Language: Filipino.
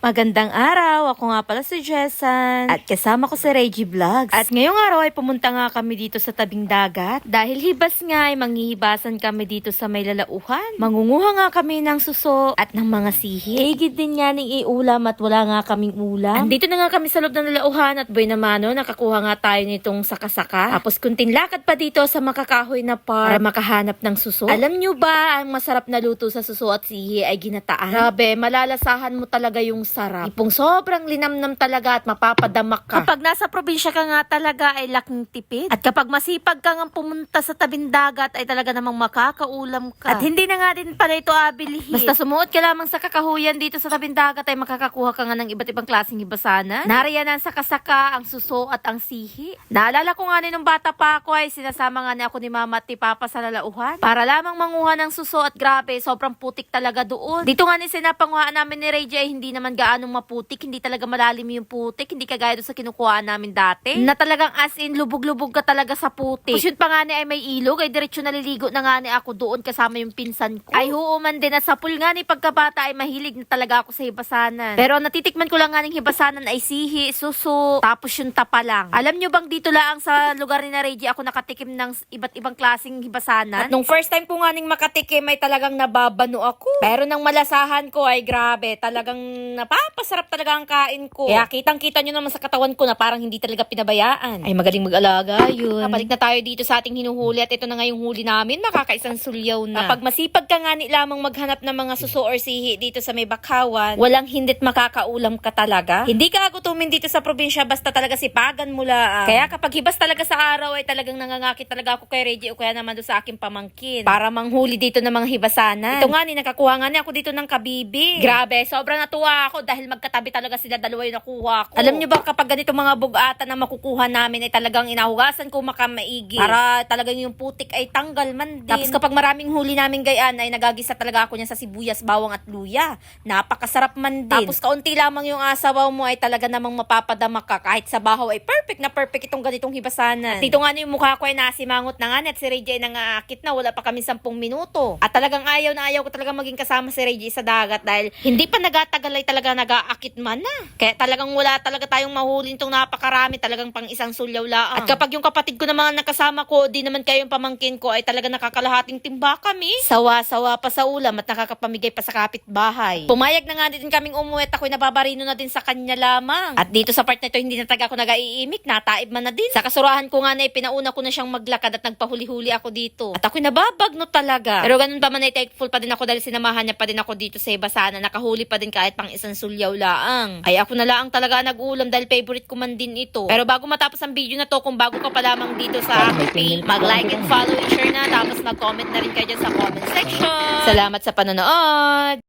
Magandang araw! Ako nga pala si Jessan at kasama ko si Reggie Vlogs. At ngayong araw ay pumunta nga kami dito sa tabing dagat. Dahil hibas nga ay manghihibasan kami dito sa may lalauhan. Mangunguha nga kami ng suso at ng mga sihi. Higit din nga ng iulam at wala nga kaming ulam. Andito na nga kami sa loob ng lalauhan at boy naman nakakuha nga tayo nitong saka-saka. Tapos kunting lakad pa dito sa makakahoy na par para makahanap ng suso. Alam nyo ba ang masarap na luto sa suso at sihi ay ginataan? Grabe, malalasahan mo talaga yung sarap. Ipong sobrang linamnam talaga at mapapadamak ka. Kapag nasa probinsya ka nga talaga ay laking tipid. At kapag masipag ka nga pumunta sa tabing dagat ay talaga namang makakaulam ka. At hindi na nga din pala ito abilihin. Basta sumuot ka lamang sa kakahuyan dito sa tabing dagat ay makakakuha ka nga ng iba't ibang klaseng hibasanan. Nariyan ang saka-saka, ang suso at ang sihi. Naalala ko nga nung bata pa ako ay sinasama nga ni ako ni mama at ni papa sa lalauhan para lamang manguha ng suso at grabe, sobrang putik talaga doon. Dito nga ni sinapanguhaan namin ni Reggie ay hindi naman gaanong maputik, hindi talaga malalim yung putik, hindi kagaya doon sa kinukuhaan namin dati. Na talagang as in, lubog-lubog ka talaga sa putik. Tapos yun pa nga ni ay may ilog, ay diretso naliligo na nga ni ako doon kasama yung pinsan ko. Ay huuman din at sa pool nga ni pagkabata ay mahilig na talaga ako sa hibasanan. Pero natitikman ko lang nga ng hibasanan ay sihi, suso, tapos yung tapa lang. Alam nyo bang dito lang sa lugar ni na Reggie ako nakatikim ng iba't ibang klaseng hibasanan? At nung first time ko nga ning makatikim ay talagang nababano ako. Pero nang malasahan ko ay grabe, talagang napapasarap talaga ang kain ko. Kaya kitang-kita nyo naman sa katawan ko na parang hindi talaga pinabayaan. Ay magaling mag-alaga yun. Kapalik na tayo dito sa ating hinuhuli at ito na nga yung huli namin, makakaisang sulyaw na. Kapag masipag ka nga lamang maghanap ng mga suso or sihi dito sa may bakawan, walang hindit makakaulam ka talaga. Hindi ka agutumin dito sa probinsya basta talaga sipagan mo lang. Kaya kapag hibas talaga sa araw ay talagang nangangakit talaga ako kay Reggie o kaya naman doon sa aking pamangkin para manghuli dito ng mga hibasanan. Ito nga nakakuha nga ako dito ng kabibi. Grabe, sobrang natuwa ako dahil magkatabi talaga sila dalawa yung nakuha ko. Alam nyo ba kapag ganito mga bugatan na makukuha namin ay talagang inahugasan ko makamaigi para talagang yung putik ay tanggal man din. Tapos kapag maraming huli namin gayaan ay nagagisa talaga ako niya sa sibuyas, bawang at luya. Napakasarap man din. Tapos kaunti lamang yung asawaw mo ay talaga namang mapapadamak ka. Kahit sa bahaw ay perfect na perfect itong ganitong hibasanan. At dito nga yung mukha ko ay nasimangot na nga at si Reggie ay nangaakit na, wala pa kami 10 minuto. At talagang ayaw na ayaw ko talaga maging kasama si Reggie sa dagat dahil hindi pa nagatagal ay talaga nag-aakit man na. Kaya talagang wala talaga tayong mahulin tong napakarami, talagang pang isang sulyaw laang. At kapag yung kapatid ko na mga nakasama ko, di naman kayong pamangkin ko ay talaga nakakalahating timba kami. Sawa-sawa pa sa ulam at nakakapamigay pa sa kapitbahay. Pumayag na nga din kaming umuwi at ako'y nababarino na din sa kanya lamang. At dito sa part na ito hindi na talaga ako nag-iimik, nataib man na din. Sa kasurahan ko nga na pinauna ko na siyang maglakad at nagpahuli-huli ako dito. At ako'y nababagno talaga. Pero ganun pa man ay thankful pa din ako dahil sinamahan niya pa din ako dito sa Ibasana. Nakahuli pa din kahit pang isang sulyaw laang. Ay ako na laang talaga nag-ulam dahil favorite ko man din ito. Pero bago matapos ang video na to, kung bago ka pa lamang dito sa aking page, mag-like and follow and share na. Tapos mag-comment na rin kayo dyan sa comment section. Salamat sa panonood!